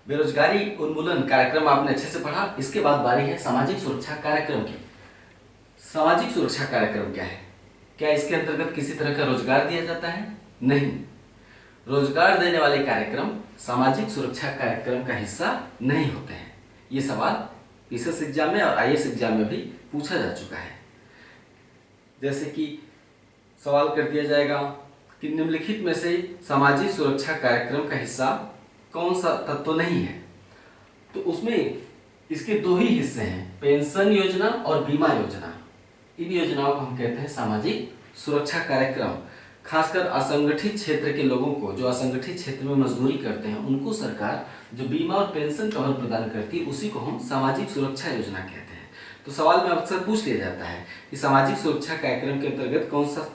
बेरोजगारी उन्मूलन कार्यक्रम आपने अच्छे से पढ़ा। इसके बाद बारी है सामाजिक सुरक्षा कार्यक्रम की। सामाजिक सुरक्षा कार्यक्रम क्या है? क्या इसके अंतर्गत किसी तरह का रोजगार दिया जाता है? नहीं। रोजगार देने वाले कार्यक्रम सामाजिक सुरक्षा कार्यक्रम का हिस्सा नहीं होते हैं। ये सवाल पीसीएस एग्जाम में और आईएएस एग्जाम में भी पूछा जा चुका है। जैसे कि सवाल कर दिया जाएगा कि निम्नलिखित में से सामाजिक सुरक्षा कार्यक्रम का हिस्सा कौन सा तत्व नहीं है? तो उसमें इसके दो ही हिस्से हैं, पेंशन योजना और बीमा योजना। इन योजनाओं को हम कहते हैं सामाजिक सुरक्षा कार्यक्रम। खासकर असंगठित क्षेत्र के लोगों को, जो असंगठित क्षेत्र में मजदूरी करते हैं, उनको सरकार जो बीमा और पेंशन कवर प्रदान करती है उसी को हम सामाजिक सुरक्षा योजना कहते हैं। तो सवाल में अक्सर पूछ लिया जाता है कि सामाजिक सुरक्षा कार्यक्रम के अंतर्गत कौन सा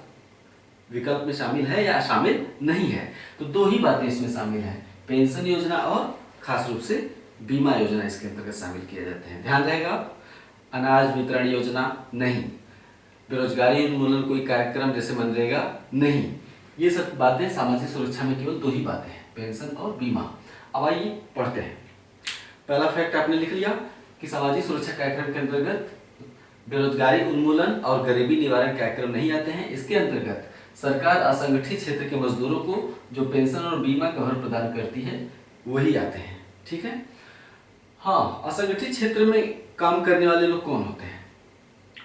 विकल्प में शामिल है या शामिल नहीं है। तो दो ही बातें इसमें शामिल है, पेंशन योजना और खास रूप से बीमा योजना इसके अंतर्गत शामिल किए जाते हैं। ध्यान रहेगा। अनाज वितरण योजना नहीं, बेरोजगारी उन्मूलन कोई कार्यक्रम जैसे मनरेगा नहीं। ये सब बातें सामाजिक सुरक्षा में केवल दो ही बातें हैं, पेंशन और बीमा। अब आइए पढ़ते हैं। पहला फैक्ट आपने लिख लिया कि सामाजिक सुरक्षा कार्यक्रम के अंतर्गत बेरोजगारी उन्मूलन और गरीबी निवारण कार्यक्रम नहीं आते हैं। इसके अंतर्गत सरकार असंगठित क्षेत्र के मजदूरों को जो पेंशन और बीमा कवर प्रदान करती है वही आते हैं। ठीक है। हाँ, असंगठित क्षेत्र में काम करने वाले लोग कौन होते हैं?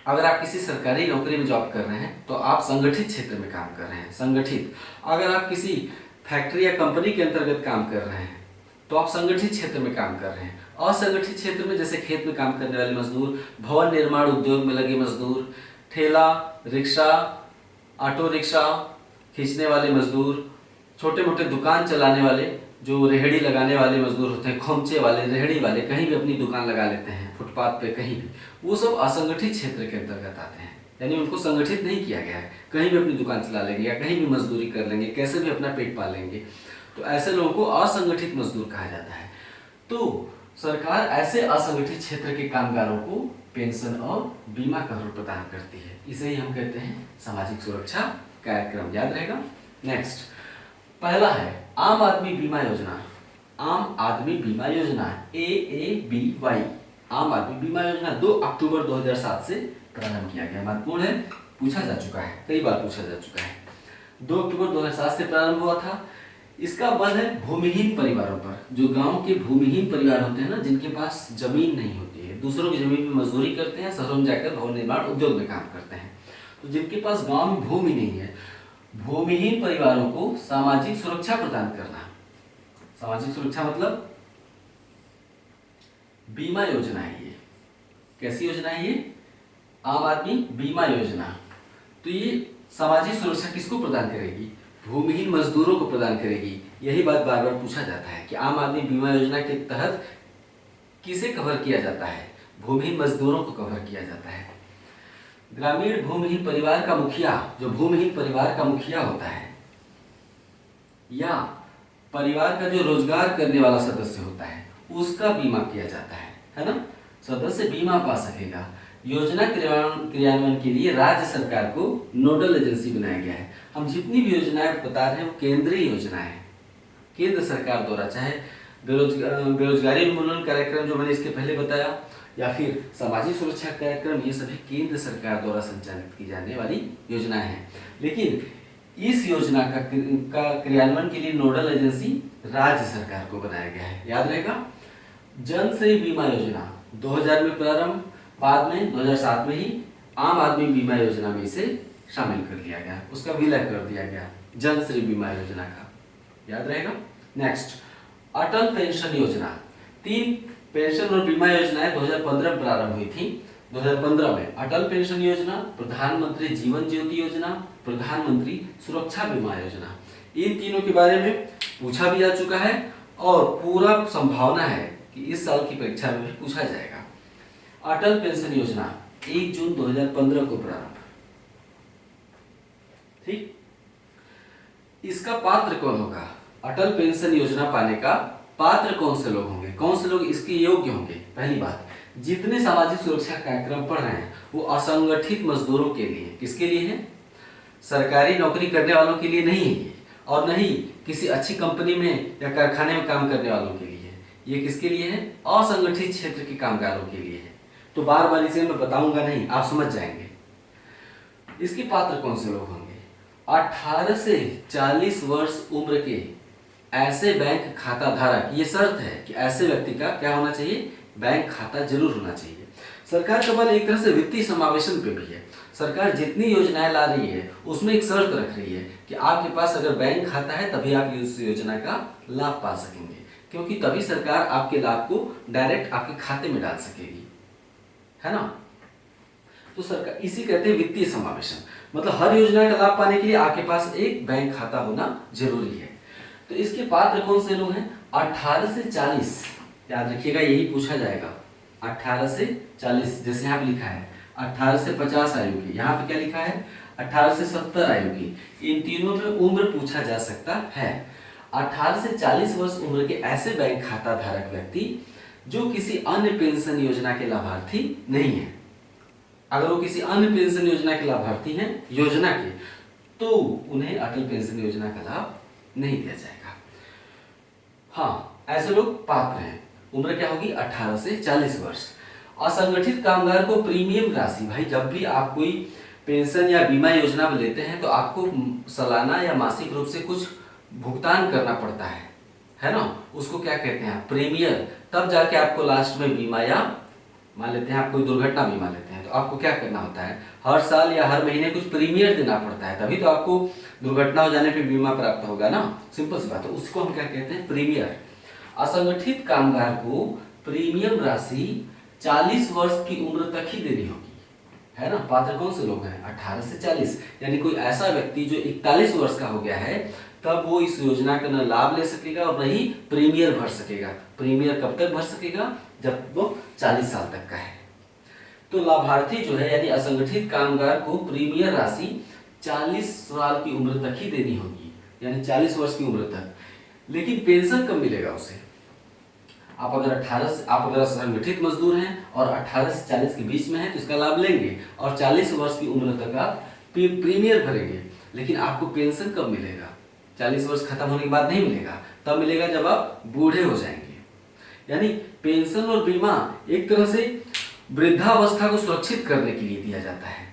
अगर आप किसी सरकारी नौकरी में जॉब कर रहे हैं तो आप संगठित क्षेत्र में काम कर रहे हैं, संगठित। अगर आप किसी फैक्ट्री या कंपनी के अंतर्गत काम कर रहे हैं तो आप संगठित क्षेत्र में काम कर रहे हैं। असंगठित क्षेत्र में जैसे खेत में काम करने वाले मजदूर, भवन निर्माण उद्योग में लगे मजदूर, ठेला रिक्शा, ऑटो रिक्शा खींचने वाले मजदूर, छोटे मोटे दुकान चलाने वाले, जो रेहड़ी लगाने वाले मजदूर होते हैं, खोमचे वाले, रेहड़ी वाले, कहीं भी अपनी दुकान लगा लेते हैं फुटपाथ पे कहीं भी, वो सब असंगठित क्षेत्र के अंतर्गत आते हैं। यानी उनको संगठित नहीं किया गया है, कहीं भी अपनी दुकान चला लेंगे या कहीं भी मजदूरी कर लेंगे, कैसे भी अपना पेट पाल लेंगे। तो ऐसे लोगों को असंगठित मजदूर कहा जाता है। तो सरकार ऐसे असंगठित क्षेत्र के कामगारों को पेंशन और बीमा कवर प्रदान करती है। इसे ही हम कहते हैं सामाजिक सुरक्षा कार्यक्रम। याद रहेगा। नेक्स्ट, पहला है आम आदमी बीमा योजना। आम आदमी बीमा योजना AABY, आम आदमी बीमा योजना 2 अक्टूबर 2007 से प्रारंभ किया गया। महत्वपूर्ण है, पूछा जा चुका है, कई बार पूछा जा चुका है। 2 अक्टूबर 2007 से प्रारंभ हुआ था। इसका बल है भूमिहीन परिवारों पर। जो गांव के भूमिहीन परिवार होते हैं ना, जिनके पास जमीन नहीं होती है, दूसरों की जमीन में मजदूरी करते हैं, शहरों में जाकर भवन निर्माण उद्योग में काम करते हैं। तो जिनके पास गांव में भूमि नहीं है, भूमिहीन परिवारों को सामाजिक सुरक्षा प्रदान करना। सामाजिक सुरक्षा मतलब बीमा योजना है ये। कैसी योजना है ये? आम आदमी बीमा योजना। तो ये सामाजिक सुरक्षा किसको प्रदान करेगी? भूमिहीन मजदूरों को प्रदान करेगी। यही बात बार बार पूछा जाता है कि आम आदमी बीमा योजना के तहत किसे कवर किया जाता है? भूमिहीन मजदूरों को कवर किया जाता है। ग्रामीण भूमिहीन परिवार का मुखिया, जो भूमिहीन परिवार का मुखिया होता है, या परिवार का जो रोजगार करने वाला सदस्य होता है, उसका बीमा किया जाता है ना। सदस्य बीमा पा सकेगा। योजना क्रियान्वयन के लिए राज्य सरकार को नोडल एजेंसी बनाया गया है। हम जितनी भी योजनाएं बता रहे हैं वो केंद्रीय योजनाएं हैं, केंद्र सरकार द्वारा। चाहे बेरोजगारी उन्मूलन कार्यक्रम जो मैंने इसके पहले बताया, या फिर सामाजिक सुरक्षा कार्यक्रम, ये सभी केंद्र सरकार द्वारा संचालित की जाने वाली योजनाएं हैं। लेकिन इस योजना का क्रियान्वयन के लिए नोडल एजेंसी राज्य सरकार को बनाया गया है। याद रहेगा। जन श्री बीमा योजना 2000 में प्रारंभ, बाद में 2007 में ही आम आदमी बीमा योजना में इसे शामिल कर लिया गया, उसका विलय कर दिया गया जन श्री बीमा योजना का। याद रहेगा। नेक्स्ट, अटल पेंशन योजना। 3 पेंशन और बीमा योजनाएं 2015 में प्रारंभ हुई थी। 2015 में अटल पेंशन योजना, प्रधानमंत्री जीवन ज्योति योजना, प्रधानमंत्री सुरक्षा बीमा योजना। इन तीनों के बारे में पूछा भी जा चुका है और पूरा संभावना है कि इस साल की परीक्षा में भी पूछा जाएगा। अटल पेंशन योजना 1 जून 2015 को प्रारंभ। ठीक। इसका पात्र कौन होगा? अटल पेंशन योजना पाने का पात्र कौन से लोग होंगे? कौन से लोग इसके योग्य होंगे? पहली बात, जितने सामाजिक सुरक्षा कार्यक्रम पढ़ रहे हैं वो असंगठित मजदूरों के लिए। किसके लिए है? सरकारी नौकरी करने वालों के लिए नहीं है ये, और नहीं किसी अच्छी कंपनी में या कारखाने में काम करने वालों के लिए। ये किसके लिए है? असंगठित क्षेत्र के कामगारों के लिए है। तो बार बार इसे मैं बताऊंगा नहीं, आप समझ जाएंगे। इसके पात्र कौन से लोग होंगे? 18 से 40 वर्ष उम्र के ऐसे बैंक खाता धारक, ये शर्त है कि ऐसे व्यक्ति का क्या होना चाहिए? बैंक खाता जरूर होना चाहिए। सरकार का बल एक तरह से वित्तीय समावेशन पे भी है। सरकार जितनी योजनाएं ला रही है उसमें एक शर्त रख रही है कि आपके पास अगर बैंक खाता है तभी आप उस योजना का लाभ पा सकेंगे, क्योंकि तभी सरकार आपके लाभ को डायरेक्ट आपके खाते में डाल सकेगी, है ना। तो सरकार इसी कहते हैं वित्तीय समावेशन, मतलब हर योजना का लाभ पाने के लिए आपके पास एक बैंक खाता होना जरूरी है। तो इसके पात्र कौन से लोग हैं? 18 से 40, याद रखिएगा यही पूछा जाएगा। 18 से 40, जैसे यहाँ पे लिखा है 18 से 50 आयु की, यहाँ पे क्या लिखा है? 18 से 70 आयु की। इन तीनों में उम्र पूछा जा सकता है। 18 से 40 वर्ष उम्र के ऐसे बैंक खाता धारक व्यक्ति जो किसी अन्य पेंशन योजना के लाभार्थी नहीं है। अगर वो किसी अन्य पेंशन योजना के लाभार्थी हैं योजना के, तो उन्हें अटल पेंशन योजना का लाभ नहीं दिया जाएगा। हाँ, ऐसे लोग पात्र हैं। उम्र क्या होगी? 18 से 40 वर्ष। असंगठित कामगार को प्रीमियम राशि, भाई जब भी आप कोई पेंशन या बीमा योजना में लेते हैं तो आपको सालाना या मासिक रूप से कुछ भुगतान करना पड़ता है ना। उसको क्या कहते हैं? प्रीमियर। तब जाके आपको लास्ट में बीमा, या मान लेते हैं आप कोई दुर्घटना बीमा लेते हैं तो आपको क्या करना होता है? हर साल या हर महीने कुछ प्रीमियर देना पड़ता है, तभी तो आपको दुर्घटना हो जाने पे बीमा प्राप्त होगा ना। सिंपल सी बात है, उसको हम क्या कहते हैं? प्रीमियर। असंगठित कामगार को प्रीमियम राशि 40 वर्ष की उम्र तक ही देनी होगी, है ना। पात्र कौन से लोग हैं? 18 से 40, यानी कोई ऐसा व्यक्ति जो 41 वर्ष का हो गया है तब वो इस योजना का न लाभ ले सकेगा और न ही प्रीमियर भर सकेगा। प्रीमियर कब तक भर सकेगा? जब वो 40 साल तक का है। तो लाभार्थी जो है यानी असंगठित कामगार को प्रीमियर राशि 40 साल की उम्र तक ही देनी होगी, यानी 40 वर्ष की उम्र तक। लेकिन पेंशन कब मिलेगा उसे? आप अगर असंगठित मजदूर हैं और 18 से 40 के बीच में हैं तो इसका लाभ लेंगे और 40 वर्ष की उम्र तक आप प्रीमियर भरेंगे। लेकिन आपको पेंशन कब मिलेगा? 40 वर्ष खत्म होने के बाद नहीं मिलेगा, तब मिलेगा जब आप बूढ़े हो जाएंगे। यानी पेंशन और बीमा एक तरह से वृद्धावस्था को सुरक्षित करने के लिए दिया जाता है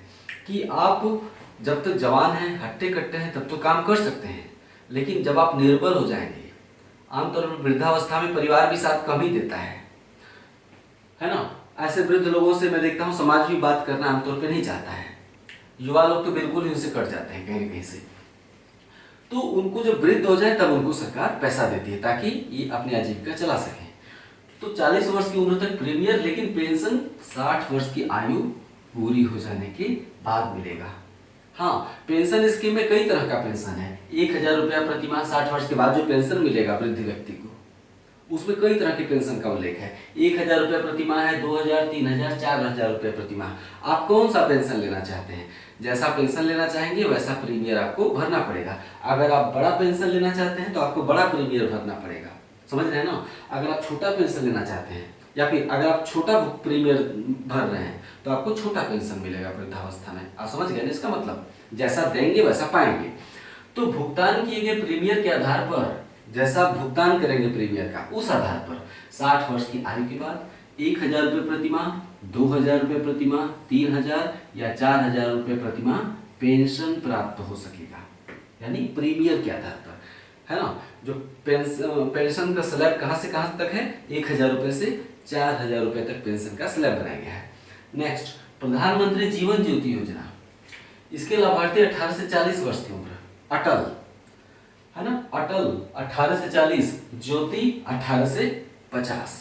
कि आप जब तक जवान हैं, हट्टे कट्टे हैं, तब तो काम कर सकते हैं, लेकिन जब आप निर्बल हो जाएंगे, आमतौर पर वृद्धावस्था में परिवार भी साथ कम ही देता है ना। ऐसे वृद्ध लोगों से मैं देखता हूँ समाज भी बात करना आमतौर पर नहीं चाहता है। युवा लोग तो बिल्कुल ही उनसे कट जाते हैं कहीं न कहीं से। तो उनको जब वृद्ध हो जाए तब उनको सरकार पैसा देती है ताकि ये अपनी आजीविका चला सकें। तो 40 वर्ष की उम्र तक प्रीमियर, लेकिन पेंशन 60 वर्ष की आयु पूरी हो जाने के बाद मिलेगा। हाँ, पेंशन स्कीम में कई तरह का पेंशन है। 1000 रुपया प्रति माह 60 वर्ष के बाद जो पेंशन मिलेगा वृद्ध व्यक्ति को, उसमें कई तरह के पेंशन का उल्लेख है। 1000 रुपया प्रति माह है, 2000, 3000, 4000 रुपये प्रति माह। आप कौन सा पेंशन लेना चाहते हैं? जैसा पेंशन लेना चाहेंगे वैसा प्रीमियर आपको भरना पड़ेगा। अगर आप बड़ा पेंशन लेना चाहते हैं तो आपको बड़ा प्रीमियर भरना पड़ेगा, समझ रहे हैं ना। अगर आप छोटा पेंशन लेना चाहते हैं या फिर अगर आप छोटा प्रीमियर भर रहे हैं तो आपको छोटा पेंशन मिलेगा वृद्धावस्था में। आप समझ गए ना इसका मतलब? जैसा देंगे वैसा पाएंगे। तो भुगतान किए गए प्रीमियर के आधार पर, जैसा आप भुगतान करेंगे प्रीमियर का, उस आधार पर 60 वर्ष की आयु के बाद 1000 रुपये प्रति माह, 2000 रुपये प्रति माह, 3000 या 4000 रुपये प्रति माह पेंशन प्राप्त हो सकेगा, यानी प्रीमियर के आधार पर, है ना। जो पेंशन का स्लैब कहाँ से कहाँ तक है? 1000 रुपये से 4000 रुपये तक पेंशन का स्लैब बनाया गया है। नेक्स्ट, प्रधानमंत्री जीवन ज्योति योजना। इसके लाभार्थी 18 से 40 वर्ष की उम्र, अटल, है ना। अटल 18 से 40, ज्योति 18 से 50।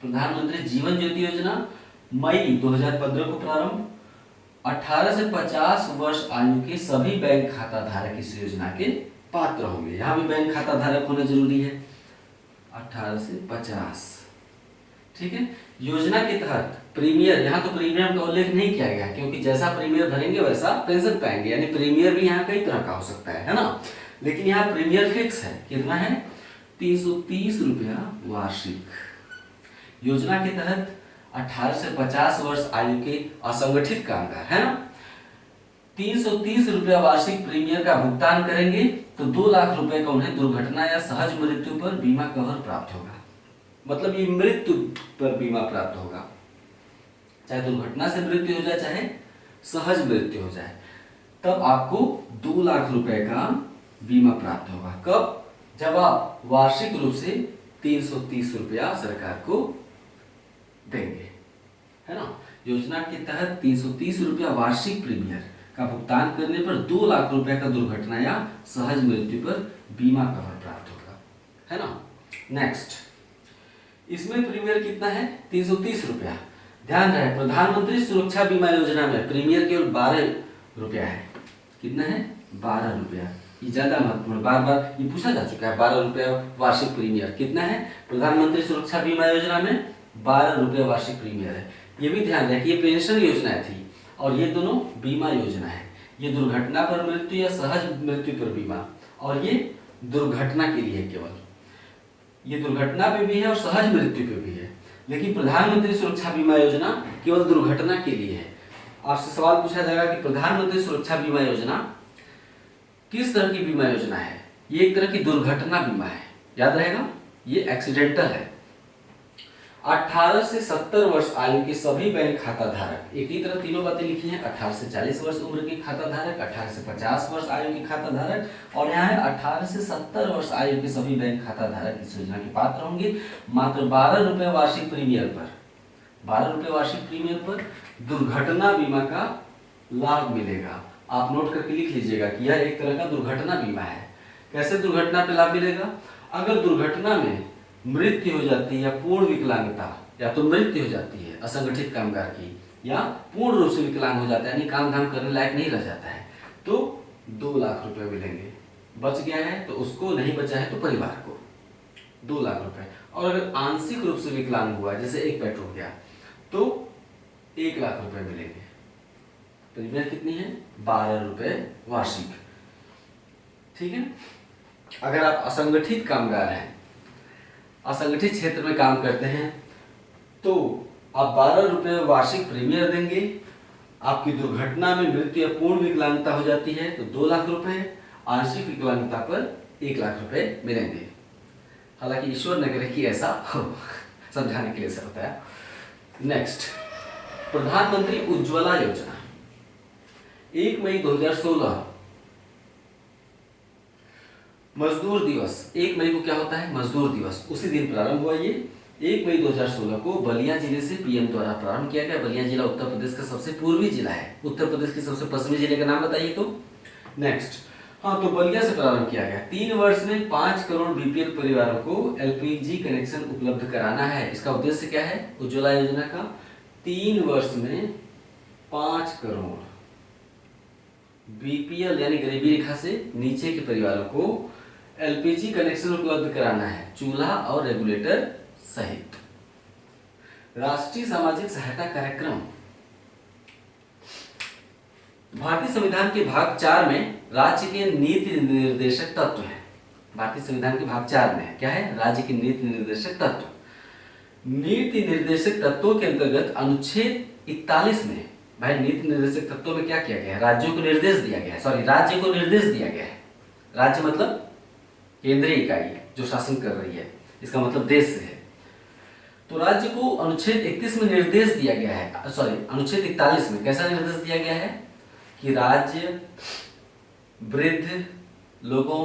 प्रधानमंत्री जीवन ज्योति योजना मई 2015 को प्रारंभ। 18 से 50 वर्ष आयु के सभी बैंक खाता धारक इस योजना के पात्र होंगे। यहाँ भी बैंक खाता धारक होना जरूरी है। 18 से 50, ठीक है। योजना के तहत प्रीमियर, यहाँ तो प्रीमियम का उल्लेख नहीं किया गया क्योंकि जैसा प्रीमियर भरेंगे वैसा पेंशन पाएंगे, यानी प्रीमियर भी यहाँ कई तरह का हो सकता है ना। लेकिन यहाँ प्रीमियर फिक्स है, कितना है? 330 रुपया वार्षिक। योजना के तहत 18 से 50 वर्ष आयु के असंगठित कामगार, है ना, 330 रुपया वार्षिक प्रीमियर का भुगतान करेंगे तो 2 लाख रुपए का उन्हें दुर्घटना या सहज मृत्यु पर बीमा कवर प्राप्त होगा। मतलब ये मृत्यु पर बीमा प्राप्त होगा, चाहे दुर्घटना से मृत्यु हो जाए चाहे सहज मृत्यु हो जाए, तब आपको 2 लाख रुपए का बीमा प्राप्त होगा। कब? जब आप वार्षिक रूप से 330 रुपया सरकार को देंगे, है ना। योजना के तहत 330 रुपया वार्षिक प्रीमियम का भुगतान करने पर 2 लाख रुपए का दुर्घटना या सहज मृत्यु पर बीमा कवर प्राप्त होगा, है ना। नेक्स्ट, इसमें प्रीमियम कितना है? 330 रुपया। ध्यान रहे, प्रधानमंत्री सुरक्षा बीमा योजना में प्रीमियम केवल 12 रुपया है। कितना है? 12 रुपया। ये ज्यादा महत्वपूर्ण, बार बार ये पूछा जा चुका है। 12 रुपया वार्षिक प्रीमियम कितना है? प्रधानमंत्री सुरक्षा बीमा योजना में 12 रुपये वार्षिक प्रीमियम है। ये भी ध्यान रखें, ये पेंशन योजना थी और ये दोनों बीमा योजना है। ये दुर्घटना पर मृत्यु या सहज मृत्यु पर बीमा, और ये दुर्घटना के लिए केवल, ये दुर्घटना पे भी है और सहज मृत्यु पे भी है। लेकिन प्रधानमंत्री सुरक्षा बीमा योजना केवल दुर्घटना के लिए है। आपसे सवाल पूछा जाएगा कि प्रधानमंत्री सुरक्षा बीमा योजना किस तरह की बीमा योजना है? ये एक तरह की दुर्घटना बीमा है, याद रहेगा, ये एक्सीडेंटल है। 18 से 70 वर्ष आयु के सभी बैंक खाता धारक, एक ही तरह तीनों बातें लिखी हैं। 18 से 40 वर्ष उम्र के खाता धारक, 18 से 50 वर्ष आयु के खाता धारक, और यहाँ है 18 से 70 वर्ष आयु के सभी बैंक खाता धारक इस योजना के पात्र होंगे। मात्र 12 रुपये वार्षिक प्रीमियम पर, 12 रुपये वार्षिक प्रीमियम पर दुर्घटना बीमा का लाभ मिलेगा। आप नोट करके लिख लीजिएगा कि यह एक तरह का दुर्घटना बीमा है। कैसे दुर्घटना पे लाभ मिलेगा? अगर दुर्घटना में मृत्यु हो जाती है या पूर्ण विकलांगता, या तो मृत्यु हो जाती है असंगठित कामगार की, या पूर्ण रूप से विकलांग हो जाता है, यानी काम धाम करने लायक नहीं रह जाता है, तो 2 लाख रुपए मिलेंगे। बच गया है तो उसको, नहीं बचा है तो परिवार को 2 लाख रुपए। और अगर आंशिक रूप से विकलांग हुआ, जैसे एक पैर टूट गया, तो 1 लाख रुपए मिलेंगे। प्रीमियम कितनी है? 12 रुपए वार्षिक, ठीक है। अगर आप असंगठित कामगार हैं, असंगठित क्षेत्र में काम करते हैं, तो आप 12 रुपये वार्षिक प्रीमियम देंगे। आपकी दुर्घटना में मृत्यु या पूर्ण विकलांगता हो जाती है तो 2 लाख रुपए, आंशिक विकलांगता पर 1 लाख रुपए मिलेंगे। हालांकि ईश्वर न करे कि ऐसा हो, समझाने के लिए ऐसा होता है। नेक्स्ट, प्रधानमंत्री उज्ज्वला योजना 1 मई 2016 मजदूर दिवस, 1 मई को क्या होता है? मजदूर दिवस, उसी दिन प्रारंभ हुआ। ये 1 मई 2016 को बलिया जिले से पीएम द्वारा प्रारंभ किया गया। बलिया जिला उत्तर प्रदेश का सबसे पूर्वी जिला है। उत्तर प्रदेश के सबसे पश्चिमी जिले का नाम बताइए तो। नेक्स्ट, हाँ, तो बलिया से प्रारंभ किया गया। 3 वर्ष में 5 करोड़ बीपीएल परिवारों को एलपीजी कनेक्शन उपलब्ध कराना है। इसका उद्देश्य क्या है उज्ज्वला योजना का? 3 वर्ष में 5 करोड़ बीपीएल यानी गरीबी रेखा से नीचे के परिवारों को एलपीजी कनेक्शन उपलब्ध कराना है, चूल्हा और रेगुलेटर सहित। राष्ट्रीय सामाजिक सहायता कार्यक्रम, भारतीय संविधान के भाग 4 में राज्य के नीति निर्देशक तत्व है। भारतीय संविधान के भाग 4 में क्या है? राज्य के नीति निर्देशक तत्व। नीति निर्देशक तत्वों के अंतर्गत अनुच्छेद 41 में, भाई नीति निर्देशक तत्वों में क्या किया गया है? राज्यों को निर्देश दिया गया है, सॉरी, राज्य को निर्देश दिया गया है। राज्य मतलब केंद्रीय इकाई जो शासन कर रही है, इसका मतलब देश से है। तो राज्य को अनुच्छेद 31 में निर्देश दिया गया है, सॉरी, अनुच्छेद 41 में कैसा निर्देश दिया गया है कि राज्य वृद्ध लोगों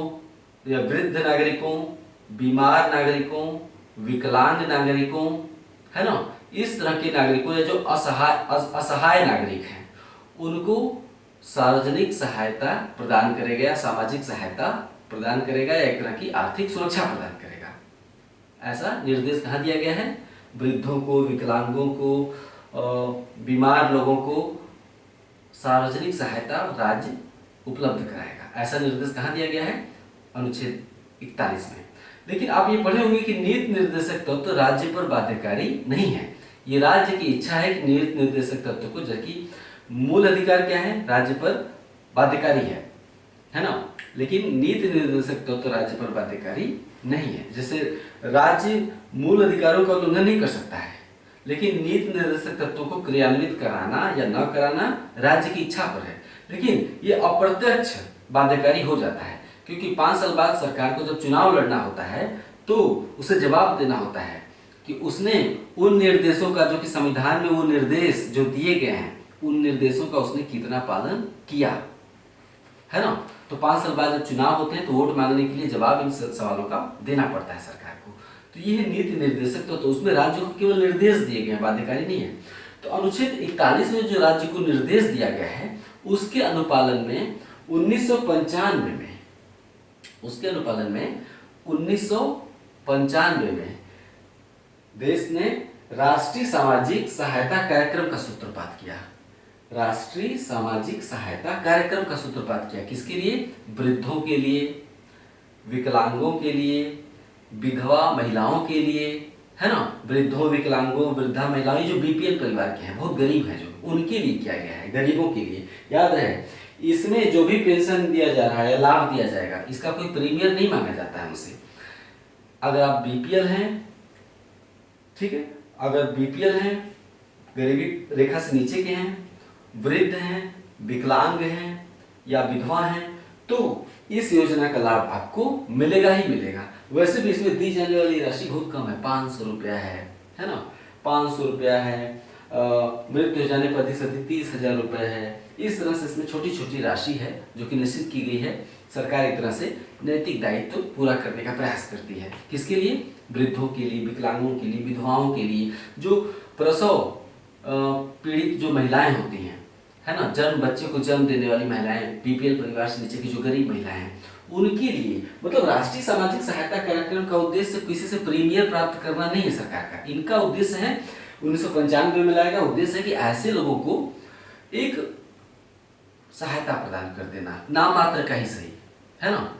या वृद्ध नागरिकों, बीमार नागरिकों, विकलांग नागरिकों, है ना, इस तरह के नागरिकों या जो असहाय नागरिक हैं, उनको सार्वजनिक सहायता प्रदान करेगा, सामाजिक सहायता प्रदान करेगा, या एक तरह की आर्थिक सुरक्षा प्रदान करेगा। ऐसा निर्देश कहाँ दिया गया है? वृद्धों को, विकलांगों को, बीमार लोगों को सार्वजनिक सहायता राज्य उपलब्ध कराएगा। ऐसा निर्देश कहाँ दिया गया है? अनुच्छेद 41 में। लेकिन आप ये पढ़े होंगे कि नीति निर्देशक तत्व तो राज्य पर बाध्यकारी नहीं है। ये राज्य की इच्छा है कि नीति निर्देशक तत्व को, जबकि मूल अधिकार क्या है? राज्य पर बाध्यकारी है ना। लेकिन नीति निर्देशक तत्व तो राज्य पर बाध्यकारी नहीं है। जैसे राज्य मूल अधिकारों का उल्लंघन नहीं कर सकता है, लेकिन नीति निर्देशक तत्वों को क्रियान्वित कराना या न कराना राज्य की इच्छा पर है। लेकिन ये अप्रत्यक्ष बाध्यकारी हो जाता है, क्योंकि 5 साल बाद सरकार को जब चुनाव लड़ना होता है तो उसे जवाब देना होता है कि उसने उन निर्देशों का, जो कि संविधान में वो निर्देश जो दिए गए हैं, उन निर्देशों का उसने कितना पालन किया, है ना। तो 5 साल बाद जब चुनाव होते हैं तो वोट मांगने के लिए जवाब इन सवालों का देना पड़ता है सरकार को। तो ये है नीति निर्देशक। तो उसमें राज्य को केवल निर्देश दिए गए हैं, बाध्यकारी नहीं है। तो अनुच्छेद 41 में जो राज्य को निर्देश दिया गया है, उसके अनुपालन में 1995 में देश ने राष्ट्रीय सामाजिक सहायता कार्यक्रम का सूत्रपात किया। राष्ट्रीय सामाजिक सहायता कार्यक्रम का सूत्रपात किया। किसके लिए? वृद्धों के लिए, विकलांगों के लिए, विधवा महिलाओं के लिए, है ना। वृद्धों, विकलांगों, वृद्धा महिलाएं जो बीपीएल परिवार के हैं, बहुत गरीब हैं, जो उनके लिए किया गया है, गरीबों के लिए। याद रहे, इसमें जो भी पेंशन दिया जा रहा है या लाभ दिया जाएगा, इसका कोई प्रीमियम नहीं मांगा जाता है उनसे। अगर आप बीपीएल हैं, ठीक है, अगर बीपीएल हैं, गरीबी रेखा से नीचे के हैं, वृद्ध हैं, विकलांग हैं या विधवा हैं, तो इस योजना का लाभ आपको मिलेगा ही मिलेगा। वैसे भी इसमें दी जाने वाली राशि बहुत कम है, 500 रुपया है ना, 500 रुपया है। मृत्यु हो जाने पर अधिक 30,000 रुपये है। इस तरह से इसमें छोटी छोटी राशि है जो कि निश्चित की गई है। सरकार एक तरह से नैतिक दायित्व पूरा करने का प्रयास करती है। किसके लिए? वृद्धों के लिए, विकलांगों के लिए, विधवाओं के लिए, जो प्रसव पीड़ित जो महिलाएं होती हैं, है ना, बच्चे को जन्म देने वाली महिलाएं, बीपीएल परिवार से नीचे की जो गरीब महिलाएं हैं, उनके लिए। मतलब राष्ट्रीय सामाजिक सहायता कार्यक्रम का उद्देश्य किसी से प्रीमियम प्राप्त करना नहीं है सरकार का। इनका उद्देश्य है 1995 में लाया गया उद्देश्य है कि ऐसे लोगों को एक सहायता प्रदान कर देना, नाम मात्र का ही सही, है ना।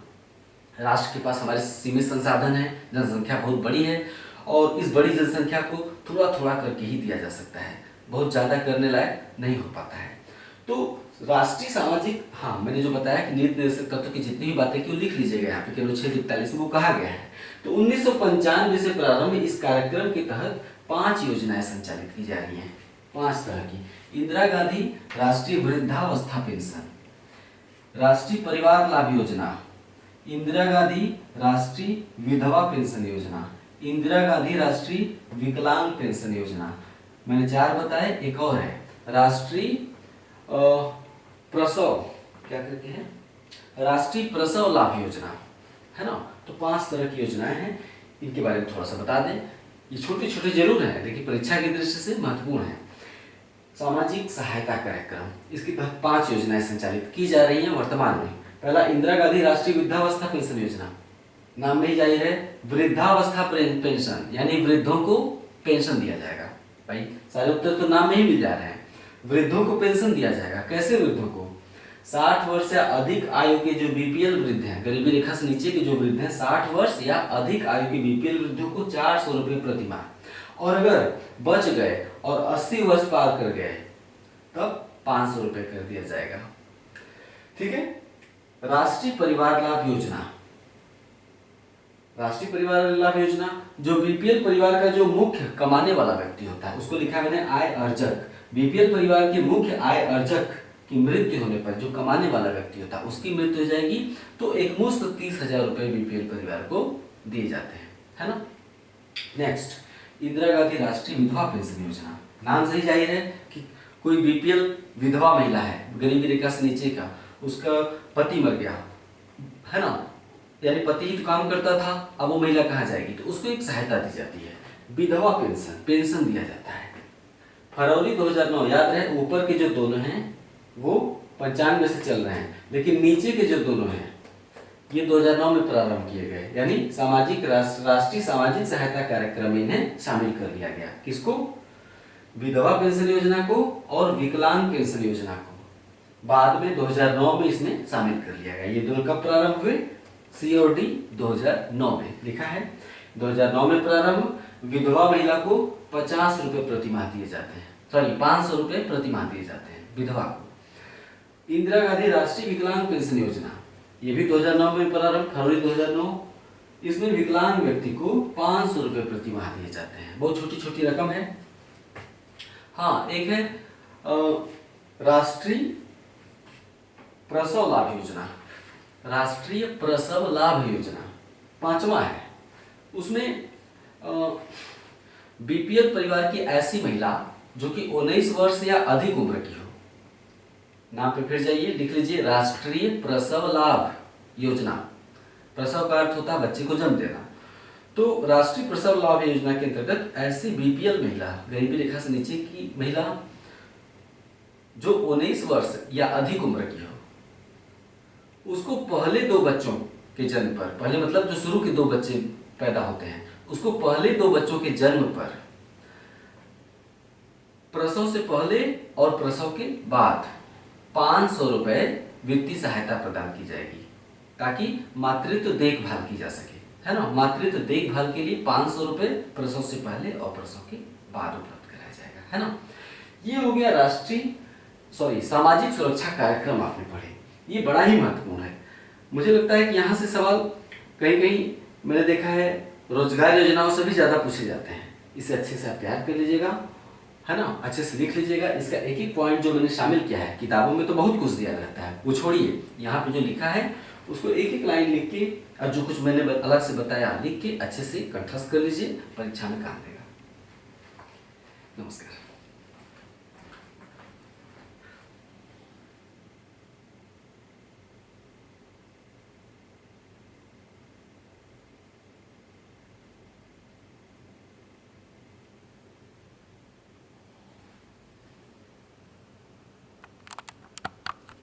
राष्ट्र के पास हमारे सीमित संसाधन है, जनसंख्या बहुत बड़ी है, और इस बड़ी जनसंख्या को थोड़ा थोड़ा करके ही दिया जा सकता है, बहुत ज़्यादा करने लायक नहीं हो पाता है। तो राष्ट्रीय सामाजिक, हाँ, मैंने जो बताया कि नीति निर्देशक तत्व की जितनी भी बातें की वो लिख लीजिएगा यहाँ पे, अनुच्छेद 41 में वो कहा गया है। तो 1995 से प्रारंभ इस कार्यक्रम के तहत 5 योजनाएं संचालित की जा रही हैं, 5 तरह की। इंदिरा गांधी राष्ट्रीय वृद्धावस्था पेंशन, राष्ट्रीय परिवार लाभ योजना, इंदिरा गांधी राष्ट्रीय विधवा पेंशन योजना, इंदिरा गांधी राष्ट्रीय विकलांग पेंशन योजना, मैंने 4 बताए। एक और है राष्ट्रीय प्रसव, क्या करके है, राष्ट्रीय प्रसव लाभ योजना, है ना। तो 5 तरह की योजनाएं हैं, इनके बारे में थोड़ा सा बता दें। ये छोटे छोटे जरूर हैं, लेकिन परीक्षा की दृष्टि से महत्वपूर्ण है। सामाजिक सहायता कार्यक्रम, इसके तहत 5 योजनाएं संचालित की जा रही हैं वर्तमान में। पहला, इंदिरा गांधी राष्ट्रीय वृद्धावस्था पेंशन योजना, नाम में ही जाहिर है, वृद्धावस्था पेंशन, यानी वृद्धों को पेंशन दिया जाएगा। भाई सारे उत्तर तो नाम में ही मिल जा रहे हैं। वृद्धों को पेंशन दिया जाएगा। कैसे वृद्धों को? 60 वर्ष या अधिक आयु के जो बीपीएल वृद्ध हैं, गरीबी रेखा से नीचे के जो वृद्ध हैं, 60 वर्ष या अधिक आयु के बीपीएल वृद्धों को 400 रुपये प्रति माह, और अगर बच गए और 80 वर्ष पार कर गए तब 500 रुपये कर दिया जाएगा। ठीक है। राष्ट्रीय परिवार लाभ योजना, राष्ट्रीय परिवार लाभ योजना, जो बीपीएल परिवार का जो मुख्य कमाने वाला व्यक्ति होता है, उसको लिखा मैंने आय अर्जक। बीपीएल परिवार के मुख्य आय अर्जक की मृत्यु होने पर जो कमाने वाला व्यक्ति होता है उसकी मृत्यु हो जाएगी तो एक मुश्त 30,000 रुपये बीपीएल परिवार को दिए जाते हैं, है ना। नेक्स्ट, इंदिरा गांधी राष्ट्रीय विधवा पेंशन योजना, नाम से ही जाहिर है कि कोई बीपीएल विधवा महिला है, गरीबी रेखा से नीचे का, उसका पति मर गया, है ना, यानी पति ही तो काम करता था, अब वो महिला कहाँ जाएगी, तो उसको एक सहायता दी जाती है, विधवा पेंशन, पेंशन दिया जाता है। फरवरी 2009, याद रहे ऊपर के जो दोनों हैं वो 95 से चल रहे हैं, लेकिन नीचे के जो दोनों हैं ये 2009 में प्रारंभ किए गए, यानी सामाजिक राष्ट्रीय सामाजिक सहायता कार्यक्रम में इन्हें शामिल कर लिया गया। किसको? विधवा पेंशन योजना को और विकलांग पेंशन योजना को बाद में 2009 में इसमें शामिल कर लिया गया। ये दोनों कब प्रारंभ हुए? सी और डी 2009 में लिखा है, 2009 में प्रारंभ। विधवा महिला को 50 रुपये प्रति माह दिए जाते हैं, सॉरी 500 रुपये प्रति माह दिए जाते हैं विधवा को। इंदिरा गांधी राष्ट्रीय विकलांग पेंशन योजना, ये भी 2009 में प्रारंभ, फरवरी 2009। इसमें विकलांग व्यक्ति को 500 रुपये प्रति माह दिए जाते हैं, बहुत छोटी छोटी रकम है। हाँ, एक है राष्ट्रीय प्रसव लाभ योजना, राष्ट्रीय प्रसव लाभ योजना 5वां है। उसमें बीपीएल परिवार की ऐसी महिला जो कि 19 वर्ष या अधिक उम्र की हो। नाम पे फिर जाइए, लिख लीजिए राष्ट्रीय प्रसव लाभ योजना। प्रसव का अर्थ होता है बच्चे को जन्म देना। तो राष्ट्रीय प्रसव लाभ योजना के अंतर्गत ऐसी बीपीएल महिला, गरीबी रेखा से नीचे की महिला जो 19 वर्ष या अधिक उम्र की हो, उसको पहले 2 बच्चों के जन्म पर, पहले मतलब जो शुरू के 2 बच्चे पैदा होते हैं, उसको पहले 2 बच्चों के जन्म पर प्रसव से पहले और प्रसव के बाद 500 रुपए वित्तीय सहायता प्रदान की जाएगी, ताकि मातृत्व देखभाल की जा सके, है ना। मातृत्व देखभाल के लिए 500 रुपए प्रसव से पहले और प्रसव के बाद उपलब्ध कराया जाएगा, है ना। ये हो गया सामाजिक सुरक्षा कार्यक्रम आपने पढ़े। ये बड़ा ही महत्वपूर्ण है। मुझे लगता है कि यहाँ से सवाल कहीं कहीं मैंने देखा है रोजगार योजनाओं से भी ज्यादा पूछे जाते हैं। इसे अच्छे से आप तैयार कर लीजिएगा, है ना, अच्छे से लिख लीजिएगा। इसका एक एक पॉइंट जो मैंने शामिल किया है, किताबों में तो बहुत कुछ दिया रहता है, वो छोड़िए, यहाँ पे जो लिखा है उसको एक एक लाइन लिख के और जो कुछ मैंने अलग से बताया लिख के अच्छे से कंठस्थ कर लीजिए, परीक्षा में काम देगा। नमस्कार।